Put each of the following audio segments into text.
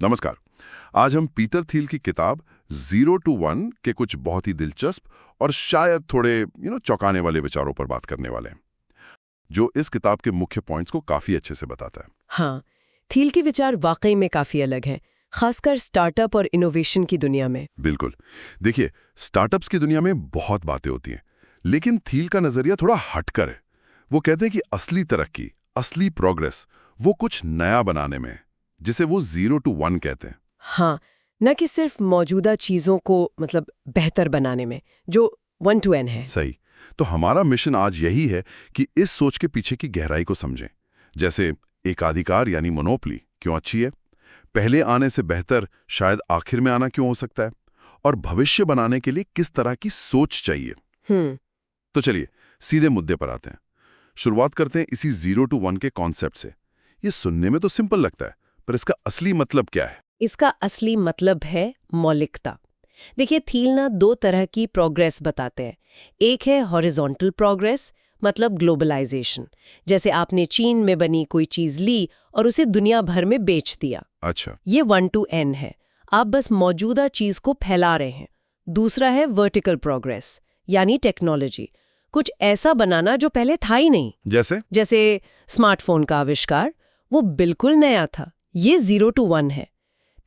नमस्कार। आज हम पीटर थिल की किताब 0 to 1 के कुछ बहुत ही दिलचस्प और शायद थोड़े चौंकाने वाले विचारों पर बात करने वाले हैं, जो इस किताब के मुख्य पॉइंट्स को काफी अच्छे से बताता है। हाँ, थील के विचार वाकई में काफी अलग हैं, खासकर स्टार्टअप और इनोवेशन की दुनिया में। बिल्कुल। देखिए, स्टार्टअप्स की दुनिया में बहुत बातें होती हैं, लेकिन थील का नजरिया थोड़ा हटकर है। वो कहते हैं कि असली तरक्की, असली प्रोग्रेस, वो कुछ नया बनाने में है, जिसे वो 0 to 1 कहते हैं। हाँ, न कि सिर्फ मौजूदा चीजों को बेहतर बनाने में, जो 1 to N है। सही। तो हमारा मिशन आज यही है कि इस सोच के पीछे की गहराई को समझें। जैसे एकाधिकार यानी मोनोपोली क्यों अच्छी है, पहले आने से बेहतर शायद आखिर में आना क्यों हो सकता है, और भविष्य बनाने के लिए किस तरह की सोच चाहिए। तो चलिए सीधे मुद्दे पर आते हैं। शुरुआत करते हैं इसी 0 to 1 के कॉन्सेप्ट से। ये सुनने में तो सिंपल लगता है, पर इसका असली मतलब क्या है? इसका असली मतलब है मौलिकता। देखिए, थील ना दो तरह की प्रोग्रेस बताते हैं। एक है हॉरिजॉन्टल प्रोग्रेस, मतलब ग्लोबलाइजेशन, जैसे आपने चीन में बनी कोई चीज ली और उसे दुनिया भर में बेच दिया। अच्छा। ये 1 to N है, आप बस मौजूदा चीज को फैला रहे हैं। दूसरा है वर्टिकल प्रोग्रेस, यानी टेक्नोलॉजी, कुछ ऐसा बनाना जो पहले था ही नहीं। जैसे स्मार्टफोन का आविष्कार, वो बिल्कुल नया था। ये 0 to 1 है।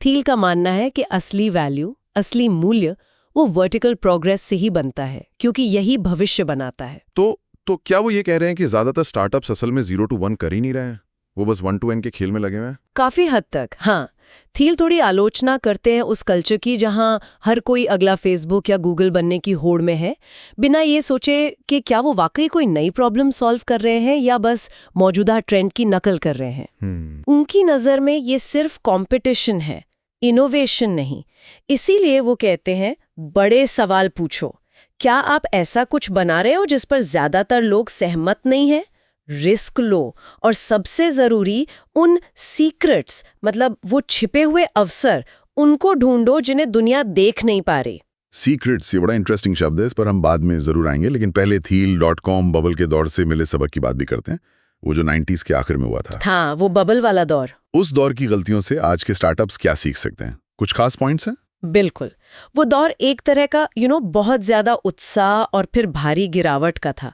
थील का मानना है कि असली वैल्यू, असली मूल्य वो वर्टिकल प्रोग्रेस से ही बनता है, क्योंकि यही भविष्य बनाता है। तो क्या वो ये कह रहे हैं कि ज्यादातर स्टार्टअप्स असल में 0 to 1 कर ही नहीं रहे हैं, वो बस 1 to N के खेल में लगे हुए हैं? काफी हद तक, हाँ। थील थोड़ी आलोचना करते हैं उस कल्चर की जहां हर कोई अगला फेसबुक या गूगल बनने की होड़ में है, बिना ये सोचे कि क्या वो वाकई कोई नई प्रॉब्लम सॉल्व कर रहे हैं या बस मौजूदा ट्रेंड की नकल कर रहे हैं। उनकी नजर में ये सिर्फ कंपटीशन है, इनोवेशन नहीं। इसीलिए वो कहते हैं, बड़े सवाल पूछो। क्या आप ऐसा कुछ बना रहे हो जिस पर ज्यादातर लोग सहमत नहीं हैं? रिस्क लो, और सबसे जरूरी उन सीक्रेट्स, मतलब वो छिपे हुए अवसर, उनको ढूंढो जिन्हें दुनिया देख नहीं पा रही। सीक्रेट्स, ये बड़ा इंटरेस्टिंग शब्द है, इस पर हम बाद में जरूर आएंगे, लेकिन पहले Thiel.com बबल के दौर से मिले सबक की बात भी करते हैं, वो जो 90s के आखिर में हुआ था। हाँ, वो बबल वाला दौर। उस दौर की गलतियों से आज के स्टार्टअप्स क्या सीख सकते हैं? कुछ खास पॉइंट्स हैं? बिल्कुल। वो दौर एक तरह का बहुत ज्यादा उत्साह और फिर भारी गिरावट का था।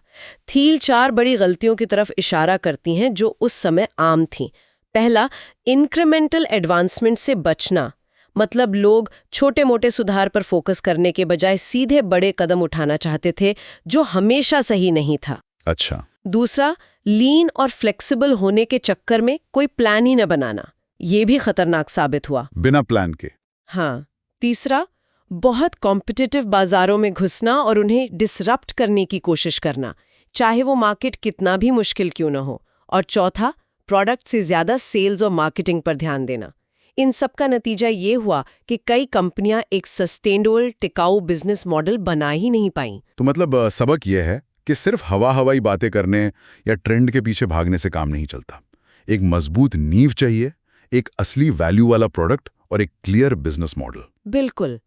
थील 4 बड़ी गलतियों की तरफ इशारा करती हैं जो उस समय आम थीं। पहला, इंक्रीमेंटल एडवांसमेंट से बचना, मतलब लोग छोटे मोटे सुधार पर फोकस करने के बजाय सीधे बड़े कदम उठाना चाहते थे, जो हमेशा सही नहीं था। अच्छा। दूसरा, लीन और फ्लेक्सिबल होने के चक्कर में कोई प्लान ही न बनाना, ये भी खतरनाक साबित हुआ। बिना प्लान के। हाँ। तीसरा, बहुत कॉम्पिटिटिव बाजारों में घुसना और उन्हें डिसरप्ट करने की कोशिश करना, चाहे वो मार्केट कितना भी मुश्किल क्यों न हो। और चौथा, प्रोडक्ट से ज्यादा सेल्स और मार्केटिंग पर ध्यान देना। इन सब का नतीजा ये हुआ कि कई कंपनियां एक सस्टेनेबल, टिकाऊ बिजनेस मॉडल बना ही नहीं पाईं। तो मतलब सबक ये है कि सिर्फ हवाई बातें करने या ट्रेंड के पीछे भागने से काम नहीं चलता। एक मजबूत नींव चाहिए, एक असली वैल्यू वाला प्रोडक्ट और एक क्लियर बिजनेस मॉडल। बिल्कुल,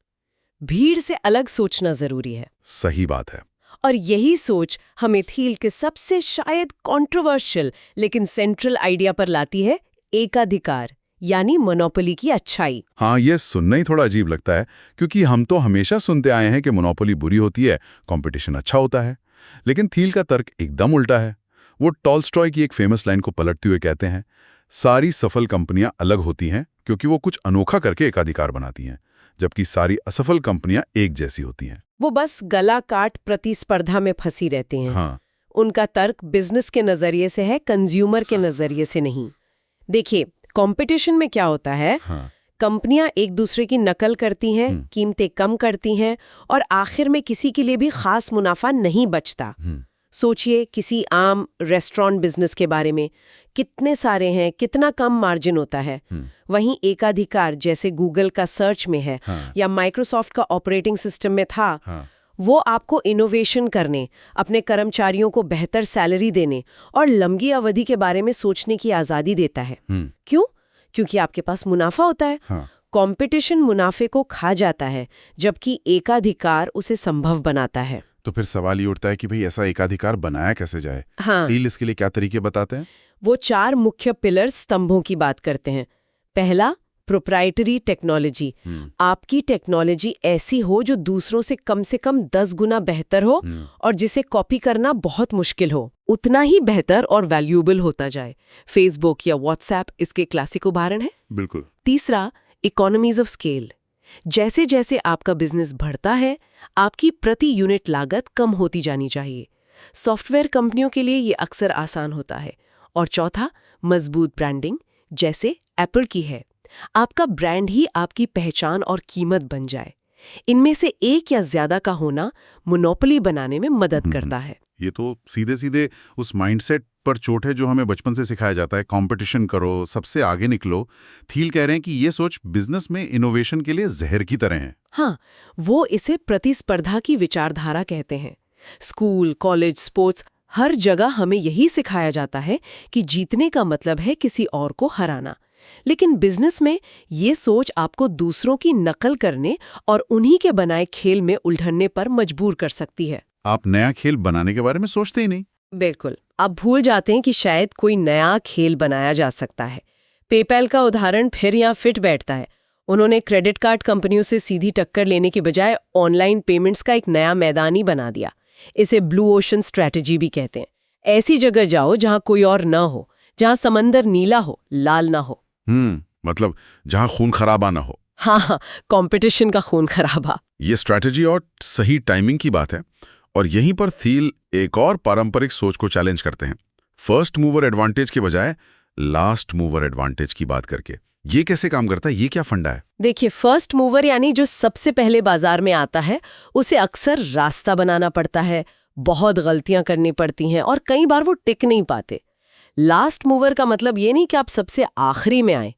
भीड़ से अलग सोचना जरूरी है। सही बात है। और यही सोच हमें थील के सबसे शायद कंट्रोवर्शियल लेकिन सेंट्रल आइडिया पर लाती है, एकाधिकार यानी मोनोपोली की अच्छाई। हाँ, ये सुनना ही थोड़ा अजीब लगता है, क्योंकि हम तो हमेशा सुनते आए हैं कि मोनोपोली बुरी होती है, कंपटीशन अच्छा होता है। लेकिन थील का तर्क एकदम उल्टा है। वो टॉल्स्टॉय की एक फेमस लाइन को पलटते हुए कहते हैं, सारी सफल कंपनियां अलग होती हैं क्योंकि वो कुछ अनोखा करके एकाधिकार बनाती हैं, जबकि सारी असफल कंपनियां एक जैसी होती हैं। वो बस गला काट प्रतिस्पर्धा में फंसी रहती हैं। हाँ। उनका तर्क बिजनेस के नजरिए से है, कंज्यूमर के नजरिए से नहीं। देखिए, कंपटीशन में क्या होता है, कंपनियां एक दूसरे की नकल करती हैं, कीमतें कम करती हैं, और आखिर में किसी के लिए भी खास मुनाफा नहीं बचता। सोचिए किसी आम रेस्टोरेंट बिजनेस के बारे में, कितने सारे हैं, कितना कम मार्जिन होता है। वहीं एकाधिकार जैसे गूगल का सर्च में है, या माइक्रोसॉफ्ट का ऑपरेटिंग सिस्टम में था, वो आपको इनोवेशन करने, अपने कर्मचारियों को बेहतर सैलरी देने और लंबी अवधि के बारे में सोचने की आजादी देता है। क्यों? क्योंकि आपके पास मुनाफा होता है। कंपटीशन मुनाफे को खा जाता है, जबकि एकाधिकार उसे संभव बनाता है। तो फिर सवाल ये उठता है कि भाई ऐसा एकाधिकार बनाया कैसे जाए? थील इसके लिए क्या तरीके बताते हैं? वो 4 मुख्य पिलर स्तंभों की बात करते हैं। पहला, प्रोप्राइटरी टेक्नोलॉजी। आपकी टेक्नोलॉजी ऐसी हो जो दूसरों से कम 10 गुना बेहतर हो और जिसे कॉपी करना बहुत मुश्किल हो, उतना ही बेहतर और वैल्यूएबल होता जाए। फेसबुक या व्हाट्सएप इसके क्लासिक उदाहरण है। बिल्कुल। तीसरा, इकोनॉमीज ऑफ स्केल। जैसे जैसे आपका बिजनेस बढ़ता है, आपकी प्रति यूनिट लागत कम होती जानी चाहिए। सॉफ्टवेयर कंपनियों के लिए ये अक्सर आसान होता है। और चौथा, मजबूत ब्रांडिंग, जैसे एप्पल की है। आपका ब्रांड ही आपकी पहचान और कीमत बन जाए। इनमें से एक या ज्यादा का होना मोनोपोली बनाने में मदद करता है। ये तो सीधे सीधे उस माइंडसेट पर चोट है जो हमें बचपन से सिखाया जाता है, कंपटीशन करो, सबसे आगे निकलो। थील कह रहे हैं कि ये सोच बिजनेस में इनोवेशन के लिए जहर की तरह है। हाँ, वो इसे प्रतिस्पर्धा की विचारधारा कहते हैं। स्कूल, कॉलेज, स्पोर्ट्स, हर जगह हमें यही सिखाया जाता है कि जीतने का मतलब है किसी और को हराना। लेकिन बिजनेस में ये सोच आपको दूसरों की नकल करने और उन्हीं के बनाए खेल में उलझने पर मजबूर कर सकती है। आप नया खेल बनाने के बारे में सोचते ही नहीं। बिल्कुल, आप भूल जाते हैं कि शायद कोई नया खेल बनाया जा सकता है। पेपैल का उदाहरण फिर यहाँ फिट बैठता है। उन्होंने क्रेडिट कार्ड कंपनियों से सीधी टक्कर लेने के बजाय ऑनलाइन पेमेंट्स का एक नया मैदान ही बना दिया। इसे ब्लू ओशन स्ट्रैटेजी भी कहते हैं। ऐसी जगह जाओ जहां कोई और न हो, जहां समंदर नीला हो, लाल ना हो। मतलब जहां खून खराबा ना हो। हाँ, कंपटीशन का खून खराबा। ये स्ट्रैटेजी और सही टाइमिंग की बात है। और यहीं पर थील एक और पारंपरिक सोच को चैलेंज करते हैं, फर्स्ट मूवर एडवांटेज के बजाय लास्ट मूवर एडवांटेज की बात करके। ये कैसे काम करता है? ये क्या फंडा है? देखिए, फर्स्ट मूवर यानी जो सबसे पहले बाजार में आता है, उसे अक्सर रास्ता बनाना पड़ता है, बहुत गलतियां करनी पड़ती हैं और कई बार वो टिक नहीं पाते। लास्ट मूवर का मतलब ये नहीं कि आप सबसे आखिरी में आए।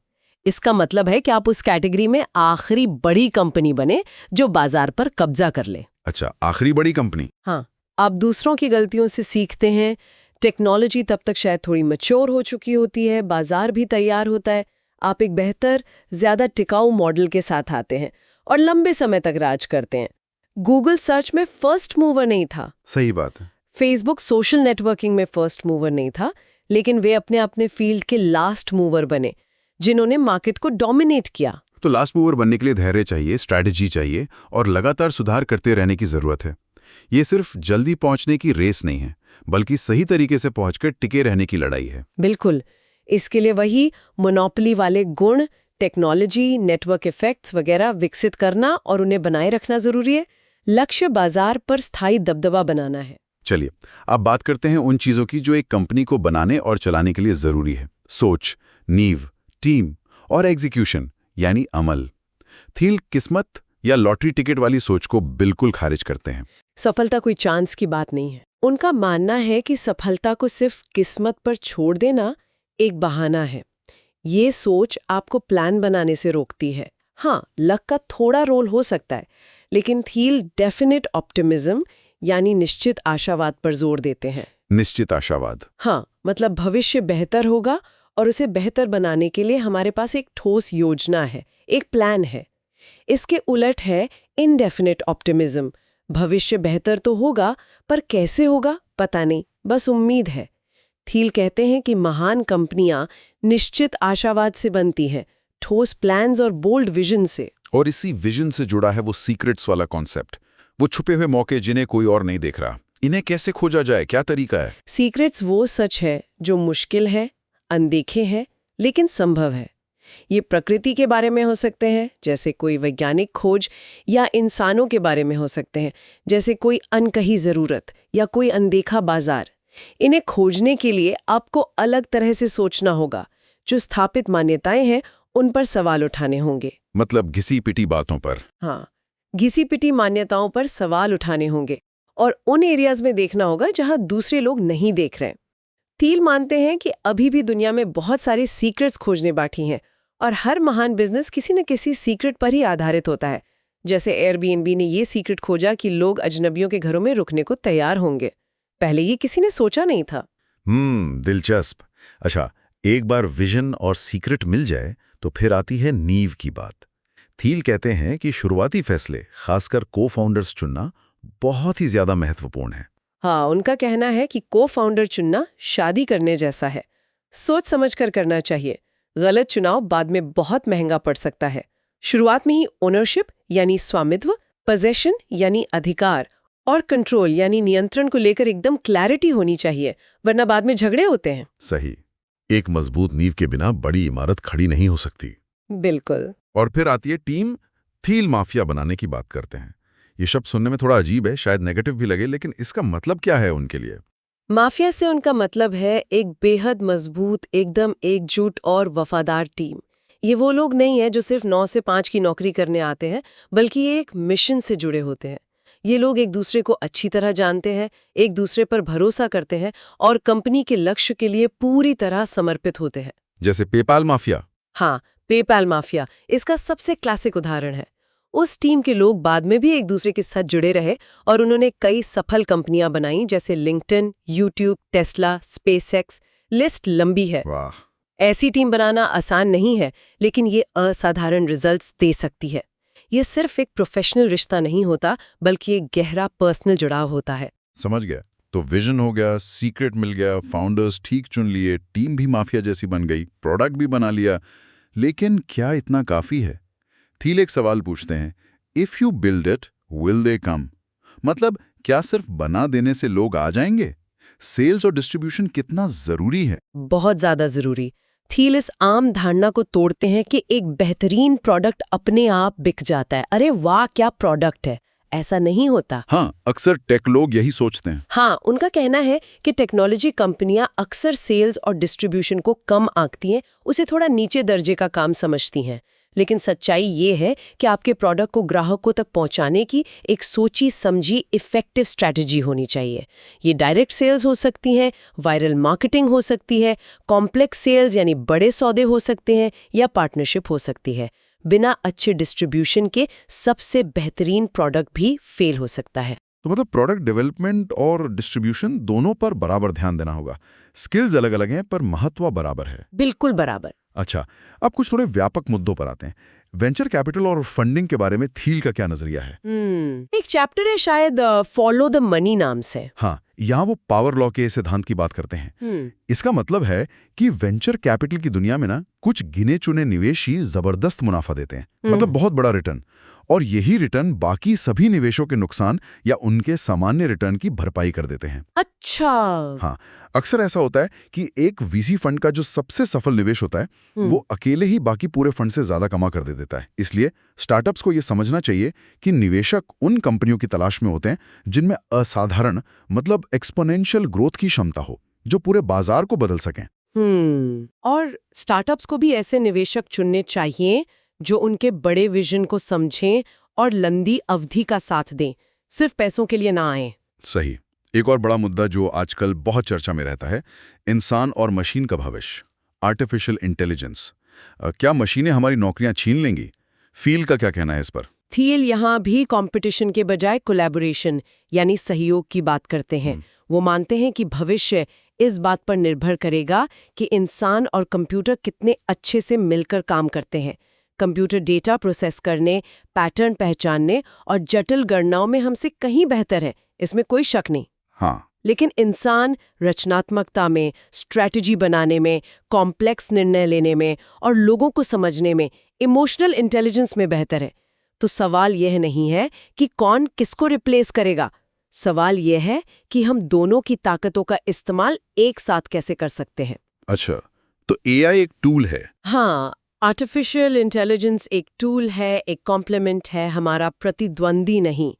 इसका मतलब है कि आप उस कैटेगरी में आखिरी बड़ी कंपनी बने जो बाजार पर कब्जा कर ले। अच्छा, आखिरी बड़ी कंपनी। हाँ, आप दूसरों की गलतियों से सीखते हैं। टेक्नोलॉजी तब तक शायद थोड़ी मैच्योर हो चुकी होती है, बाजार भी तैयार होता है। आप एक बेहतर, ज्यादा टिकाऊ मॉडल के साथ आते हैं और लंबे समय तक राज करते हैं। गूगल सर्च में फर्स्ट मूवर नहीं था। सही बात है। फेसबुक सोशल नेटवर्किंग में फर्स्ट मूवर नहीं था, लेकिन वे अपने फील्ड के लास्ट मूवर बने, जिन्होंने मार्केट को डोमिनेट किया। तो लास्ट मूवर बनने के लिए धैर्य चाहिए, स्ट्रैटेजी चाहिए और लगातार सुधार करते रहने की जरूरत है। ये सिर्फ जल्दी पहुंचने की रेस नहीं है, बल्कि सही तरीके से पहुंचकर टिके रहने की लड़ाई है। बिल्कुल। इसके लिए वही मोनोपोली वाले गुण, टेक्नोलॉजी, नेटवर्क इफेक्ट्स वगैरह विकसित करना और उन्हें बनाए रखना जरूरी है। लक्ष्य बाजार पर स्थायी दबदबा बनाना है। चलिए, अब बात करते हैं उन चीजों की जो एक कंपनी को बनाने और चलाने के लिए जरूरी है। सोच, नींव, टीम और एग्जीक्यूशन यानी अमल। थील किस्मत या लॉटरी टिकट वाली सोच को बिल्कुल खारिज करते हैं। सफलता कोई चांस की बात नहीं है। उनका मानना है कि सफलता को सिर्फ किस्मत पर छोड़ देना एक बहाना है। ये सोच आपको प्लान बनाने से रोकती है। हाँ, लक का थोड़ा रोल हो सकता है, लेकिन थील डेफिनेट ऑप्टिमिज्म यानी निश्चित आशावाद पर जोर देते हैं। निश्चित आशावाद। हाँ, मतलब भविष्य बेहतर होगा और उसे बेहतर बनाने के लिए हमारे पास एक ठोस योजना है, एक प्लान है। इसके उलट है इनडेफिनेट ऑप्टिमिज्म। भविष्य बेहतर तो होगा, पर कैसे होगा पता नहीं, बस उम्मीद है। थील कहते हैं कि महान कंपनियां निश्चित आशावाद से बनती हैं, ठोस प्लान्स और बोल्ड विजन से। और इसी विजन से जुड़ा है वो सीक्रेट्स वाला कॉन्सेप्ट, वो छुपे हुए मौके जिन्हें कोई और नहीं देख रहा। इन्हें कैसे खोजा जाए, क्या तरीका है? सीक्रेट्स वो सच है जो मुश्किल है, अनदेखे हैं, लेकिन संभव है। ये प्रकृति के बारे में हो सकते हैं, जैसे कोई वैज्ञानिक खोज, या इंसानों के बारे में हो सकते हैं, जैसे कोई अनकही जरूरत या कोई अनदेखा बाजार। इन्हें खोजने के लिए आपको अलग तरह से सोचना होगा। जो स्थापित मान्यताएं हैं, उन पर सवाल उठाने होंगे। मतलब घिसी पिटी बातों पर। हाँ, घिसी पिटी मान्यताओं पर सवाल उठाने होंगे और उन एरियाज में देखना होगा जहां दूसरे लोग नहीं देख रहे हैं। थील मानते हैं कि अभी भी दुनिया में बहुत सारी सीक्रेट्स खोजने बाकी हैं और हर महान बिजनेस किसी न किसी सीक्रेट पर ही आधारित होता है। जैसे एयरबीएनबी ने ये सीक्रेट खोजा कि लोग अजनबियों के घरों में रुकने को तैयार होंगे। पहले ये किसी ने सोचा नहीं था। दिलचस्प। अच्छा, एक बार विजन और सीक्रेट मिल जाए तो फिर आती है नींव की बात। थील कहते हैं कि शुरुआती फैसले, खासकर को-फाउंडर्स चुनना, बहुत ही ज्यादा महत्वपूर्ण है। हाँ, उनका कहना है कि को फाउंडर चुनना शादी करने जैसा है। सोच समझकर करना चाहिए। गलत चुनाव बाद में बहुत महंगा पड़ सकता है। शुरुआत में ही ओनरशिप यानी स्वामित्व, पोजेशन यानी अधिकार और कंट्रोल यानी नियंत्रण को लेकर एकदम क्लैरिटी होनी चाहिए, वरना बाद में झगड़े होते हैं। सही। एक मजबूत नींव के बिना बड़ी इमारत खड़ी नहीं हो सकती। बिल्कुल। और फिर आती है टीम। थील माफिया बनाने की बात करते हैं। ये शब्द सुनने में थोड़ा अजीब है, शायद नेगेटिव भी लगे, लेकिन इसका मतलब क्या है उनके लिए? माफिया से उनका मतलब है एक बेहद मजबूत, एकदम एकजुट और वफादार टीम। ये वो लोग नहीं है जो सिर्फ 9 से 5 की नौकरी करने आते हैं, बल्कि ये एक मिशन से जुड़े होते हैं। ये लोग एक दूसरे को अच्छी तरह जानते हैं, एक दूसरे पर भरोसा करते हैं और कंपनी के लक्ष्य के लिए पूरी तरह समर्पित होते हैं। जैसे पेपाल माफिया। हाँ, पेपैल माफिया इसका सबसे क्लासिक उदाहरण है। उस टीम के लोग बाद में भी एक दूसरे के साथ जुड़े रहे और उन्होंने कई सफल कंपनियां बनाई, जैसे LinkedIn, YouTube, Tesla, SpaceX. List लंबी है। वाह। ऐसी टीम बनाना आसान नहीं है, लेकिन ये असाधारण रिजल्ट्स दे सकती है। ये सिर्फ एक प्रोफेशनल रिश्ता नहीं होता, बल्कि एक गहरा पर्सनल जुड़ाव होता है। समझ गया। तो विजन हो गया, सीक्रेट मिल गया, फाउंडर्स ठीक चुन लिए, टीम भी माफिया जैसी बन गई, प्रोडक्ट भी बना लिया। लेकिन क्या इतना काफी है? थील एक सवाल पूछते हैं, if you build it will they come? मतलब क्या सिर्फ बना देने से लोग आ जाएंगे? सेल्स और डिस्ट्रीब्यूशन कितना जरूरी है? बहुत ज्यादा जरूरी। थील इस आम धारणा को तोड़ते हैं कि एक बेहतरीन प्रोडक्ट अपने आप बिक जाता है। अरे वाह, क्या प्रोडक्ट है! ऐसा नहीं होता। हाँ, अक्सर टेक लोग यही सोचते हैं। हाँ, उनका कहना है कि टेक्नोलॉजी कंपनियां अक्सर सेल्स और डिस्ट्रीब्यूशन को कम आंकती हैं, उसे थोड़ा नीचे दर्जे का काम समझती हैं। लेकिन सच्चाई ये है कि आपके प्रोडक्ट को ग्राहकों तक पहुंचाने की एक सोची समझी इफेक्टिव स्ट्रैटेजी होनी चाहिए। ये डायरेक्ट सेल्स हो सकती हैं, वायरल मार्केटिंग हो सकती है, कॉम्प्लेक्स सेल्स यानी बड़े सौदे हो सकते हैं, या पार्टनरशिप हो सकती है। बिना अच्छे डिस्ट्रीब्यूशन के सबसे बेहतरीन प्रोडक्ट भी फेल हो सकता है। तो मतलब प्रोडक्ट डेवलपमेंट और डिस्ट्रीब्यूशन दोनों पर बराबर ध्यान देना होगा। स्किल्स अलग अलग हैं, पर महत्व बराबर है। बिल्कुल बराबर। अच्छा, अब कुछ थोड़े व्यापक मुद्दों पर आते हैं। वेंचर कैपिटल और फंडिंग के बारे में थील का क्या नजरिया है? एक चैप्टर है शायद फॉलो द मनी नाम से। हाँ, यहाँ वो पावर लॉ के सिद्धांत की बात करते हैं। इसका मतलब है कि वेंचर कैपिटल की दुनिया में ना कुछ गिने चुने निवेशी जबरदस्त मुनाफा देते हैं, मतलब बहुत बड़ा रिटर्न, और यही रिटर्न बाकी सभी निवेशों के नुकसान या उनके सामान्य रिटर्न की भरपाई कर देते हैं। अच्छा। हाँ, अक्सर ऐसा होता है कि एक वीसी फंड का जो सबसे सफल निवेश होता है वो अकेले ही बाकी पूरे फंड से ज्यादा कमा कर दे देता है। इसलिए स्टार्टअप्स को यह समझना चाहिए कि निवेशक उन कंपनियों की तलाश में होते हैं जिनमें असाधारण, मतलब एक्सपोनेंशियल ग्रोथ की क्षमता हो, जो पूरे बाजार को बदल सकें। और स्टार्टअप्स को भी ऐसे निवेशक चुनने चाहिए जो उनके बड़े विजन को समझें और लंबी अवधि का साथ दें, सिर्फ पैसों के लिए ना आए। सही। एक और बड़ा मुद्दा जो आजकल बहुत चर्चा में रहता है, इंसान और मशीन का भविष्य, आर्टिफिशियल इंटेलिजेंस। क्या मशीनें हमारी नौकरियां छीन लेंगी? फील का क्या कहना है इस पर? थील यहाँ भी कंपटीशन के बजाय कोलैबोरेशन यानी सहयोग की बात करते हैं। वो मानते हैं कि भविष्य इस बात पर निर्भर करेगा कि इंसान और कंप्यूटर कितने अच्छे से मिलकर काम करते हैं। कंप्यूटर डेटा प्रोसेस करने, पैटर्न पहचानने और जटिल गणनाओं में हमसे कहीं बेहतर है, इसमें कोई शक नहीं। हाँ, लेकिन इंसान रचनात्मकता में, स्ट्रैटेजी बनाने में, कॉम्प्लेक्स निर्णय लेने में और लोगों को समझने में, इमोशनल इंटेलिजेंस में बेहतर है। तो सवाल यह नहीं है कि कौन किसको रिप्लेस करेगा, सवाल यह है कि हम दोनों की ताकतों का इस्तेमाल एक साथ कैसे कर सकते हैं। अच्छा, तो एआई एक टूल है। हाँ, आर्टिफिशियल इंटेलिजेंस एक टूल है, एक कॉम्प्लीमेंट है, हमारा प्रतिद्वंदी नहीं।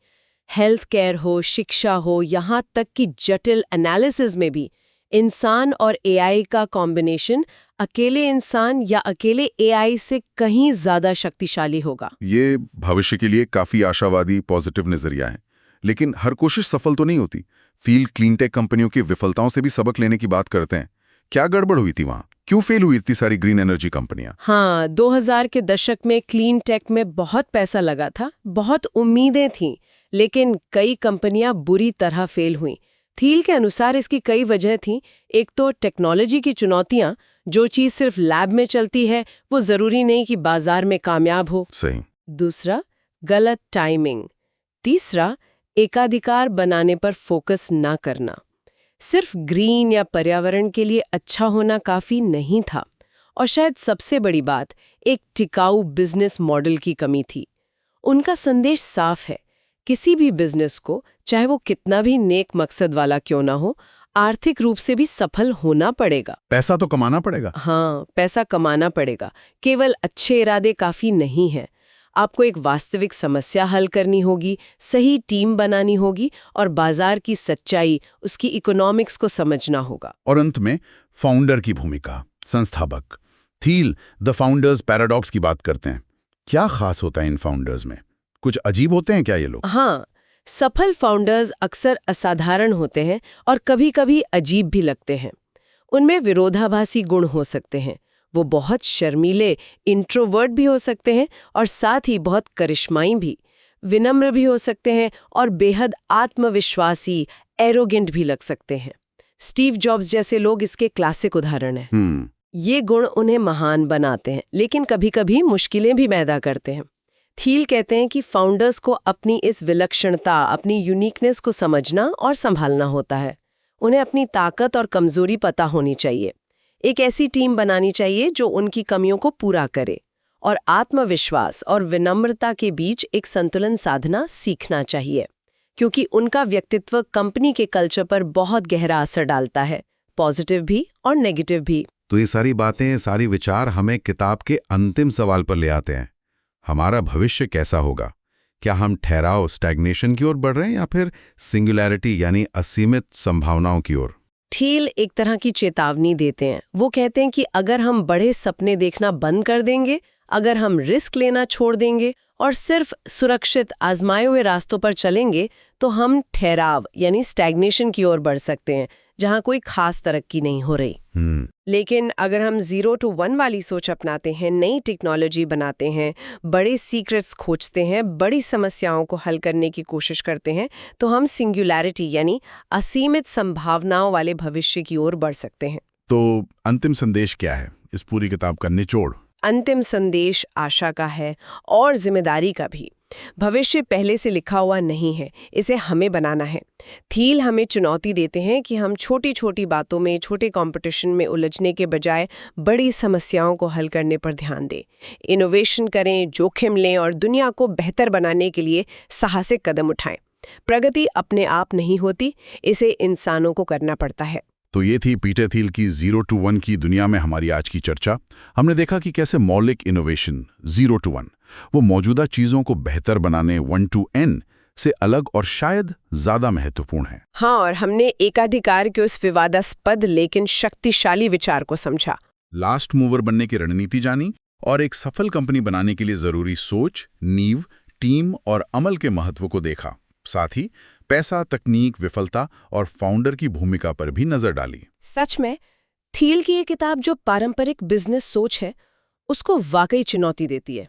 हेल्थ केयर हो, शिक्षा हो, यहाँ तक कि जटिल एनालिसिस में भी इंसान और एआई का कॉम्बिनेशन अकेले इंसान या अकेले एआई से कहीं ज्यादा शक्तिशाली होगा। ये भविष्य के लिए काफी आशावादी, पॉजिटिव नजरिया है। लेकिन हर कोशिश सफल तो नहीं होती। फील क्लीनटेक कंपनियों की विफलताओं से भी सबक लेने की बात करते हैं। क्या गड़बड़ हुई थी वहां? क्यों फेल हुई इतनी सारी ग्रीन एनर्जी कंपनियां? हाँ, 2000 के दशक में क्लीन टेक में बहुत पैसा लगा था, बहुत उम्मीदें थीं, लेकिन कई कंपनियां बुरी तरह फेल हुईं। थील के अनुसार इसकी कई वजह थीं। एक तो टेक्नोलॉजी की चुनौतियां, जो चीज सिर्फ लैब में चलती है वो जरूरी नहीं कि बाजार में कामयाब हो। सही। दूसरा, गलत टाइमिंग। तीसरा, एकाधिकार बनाने पर फोकस ना करना। सिर्फ ग्रीन या पर्यावरण के लिए अच्छा होना काफी नहीं था। और शायद सबसे बड़ी बात, एक टिकाऊ बिजनेस मॉडल की कमी थी। उनका संदेश साफ है, किसी भी बिजनेस को, चाहे वो कितना भी नेक मकसद वाला क्यों ना हो, आर्थिक रूप से भी सफल होना पड़ेगा। पैसा तो कमाना पड़ेगा। हाँ, पैसा कमाना पड़ेगा। केवल अच्छे इरादे काफी नहीं हैं। आपको एक वास्तविक समस्या हल करनी होगी, सही टीम बनानी होगी और बाजार की सच्चाई, उसकी इकोनॉमिक्स को समझना होगा। और अंत में फाउंडर की भूमिका, संस्थापक। थील द फाउंडर्स पैराडॉक्स की बात करते हैं। क्या खास होता है इन फाउंडर्स में? कुछ अजीब होते हैं क्या ये लोग? हाँ, सफल फाउंडर्स अक्सर असाधारण होते हैं और कभी-कभी अजीब भी लगते हैं। उनमें विरोधाभासी गुण हो सकते हैं। वो बहुत शर्मीले, इंट्रोवर्ट भी हो सकते हैं और साथ ही बहुत करिश्माई भी, विनम्र भी हो सकते हैं और बेहद आत्मविश्वासी, एरोगेंट भी लग सकते हैं। स्टीव जॉब्स जैसे लोग इसके क्लासिक उदाहरण हैं। ये गुण उन्हें महान बनाते हैं, लेकिन कभी-कभी मुश्किलें भी पैदा करते हैं। थील कहते हैं कि फाउंडर्स को अपनी इस विलक्षणता, अपनी यूनिकनेस को समझना और संभालना होता है। उन्हें अपनी ताकत और कमजोरी पता होनी चाहिए। एक ऐसी टीम बनानी चाहिए जो उनकी कमियों को पूरा करे, और आत्मविश्वास और विनम्रता के बीच एक संतुलन साधना सीखना चाहिए, क्योंकि उनका व्यक्तित्व कंपनी के कल्चर पर बहुत गहरा असर डालता है, पॉजिटिव भी और नेगेटिव भी। तो ये सारी बातें, सारी विचार हमें किताब के अंतिम सवाल पर ले आते हैं। हमारा भविष्य कैसा होगा? क्या हम ठहराव, स्टैग्नेशन की ओर बढ़ रहे हैं या फिर सिंगुलैरिटी यानी असीमित संभावनाओं की ओर? थील एक तरह की चेतावनी देते हैं। वो कहते हैं कि अगर हम बड़े सपने देखना बंद कर देंगे, अगर हम रिस्क लेना छोड़ देंगे और सिर्फ सुरक्षित आजमाए हुए रास्तों पर चलेंगे, तो हम ठहराव यानी स्टैग्नेशन की ओर बढ़ सकते हैं, जहां कोई खास तरक्की नहीं हो रही। लेकिन अगर हम 0 to 1 वाली सोच अपनाते हैं, नई टेक्नोलॉजी बनाते हैं, बड़े सीक्रेट्स खोजते हैं, बड़ी समस्याओं को हल करने की कोशिश करते हैं, तो हम सिंगुलैरिटी यानी असीमित संभावनाओं वाले भविष्य की ओर बढ़ सकते हैं। तो अंतिम संदेश क्या है इस पूरी किताब का निचोड़? अंतिम संदेश आशा का है और जिम्मेदारी का भी। भविष्य पहले से लिखा हुआ नहीं है, इसे हमें बनाना है। थील हमें चुनौती देते हैं कि हम छोटी छोटी बातों में, छोटे कंपटीशन में उलझने के बजाय बड़ी समस्याओं को हल करने पर ध्यान दें, इनोवेशन करें, जोखिम लें और दुनिया को बेहतर बनाने के लिए साहसिक कदम उठाएं। प्रगति अपने आप नहीं होती, इसे इंसानों को करना पड़ता है। तो ये थी पीटर थील की 0 to 1 की दुनिया में हमारी आज की चर्चा। हमने देखा कि कैसे मौलिक इनोवेशन 0 to 1 वो मौजूदा चीजों को बेहतर बनाने 1 to n से अलग और शायद ज्यादा महत्वपूर्ण है। हाँ, और हमने एकाधिकार के उस विवादास्पद लेकिन शक्तिशाली विचार को समझा, लास्ट मूवर बनने की रणनीति जानी और एक सफल कंपनी बनाने के लिए जरूरी सोच, नींव, टीम और अमल के महत्व को देखा। साथ ही पैसा, तकनीक, विफलता और फाउंडर की भूमिका पर भी नजर डाली। सच में थील की ये किताब जो पारंपरिक बिजनेस सोच है, उसको वाकई चुनौती देती है।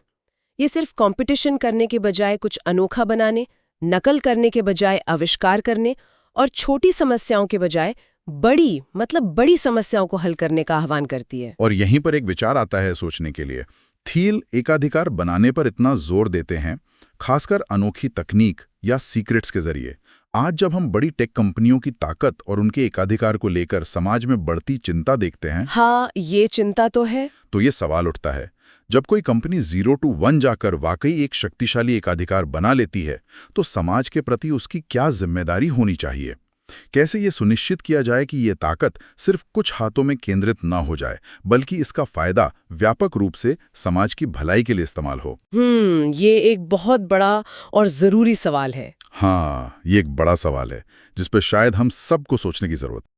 ये सिर्फ कंपटीशन करने के बजाय कुछ अनोखा बनाने, नकल करने के बजाय आविष्कार करने और छोटी समस्याओं के बजाय बड़ी समस्याओं को हल करने का आह्वान करती है। और यहीं पर एक विचार आता है सोचने के लिए। थील एकाधिकार बनाने पर इतना जोर देते हैं, खासकर अनोखी तकनीक या सीक्रेट्स के जरिए। आज जब हम बड़ी टेक कंपनियों की ताकत और उनके एकाधिकार को लेकर समाज में बढ़ती चिंता देखते हैं, हाँ, ये चिंता तो है। तो ये सवाल उठता है, जब कोई कंपनी 0 to 1 जाकर वाकई एक शक्तिशाली एकाधिकार बना लेती है, तो समाज के प्रति उसकी क्या जिम्मेदारी होनी चाहिए? कैसे ये सुनिश्चित किया जाए कि ये ताकत सिर्फ कुछ हाथों में केंद्रित न हो जाए, बल्कि इसका फायदा व्यापक रूप से समाज की भलाई के लिए इस्तेमाल हो? ये एक बहुत बड़ा और जरूरी सवाल है। हाँ, ये एक बड़ा सवाल है जिस पर शायद हम सबको सोचने की जरूरत है।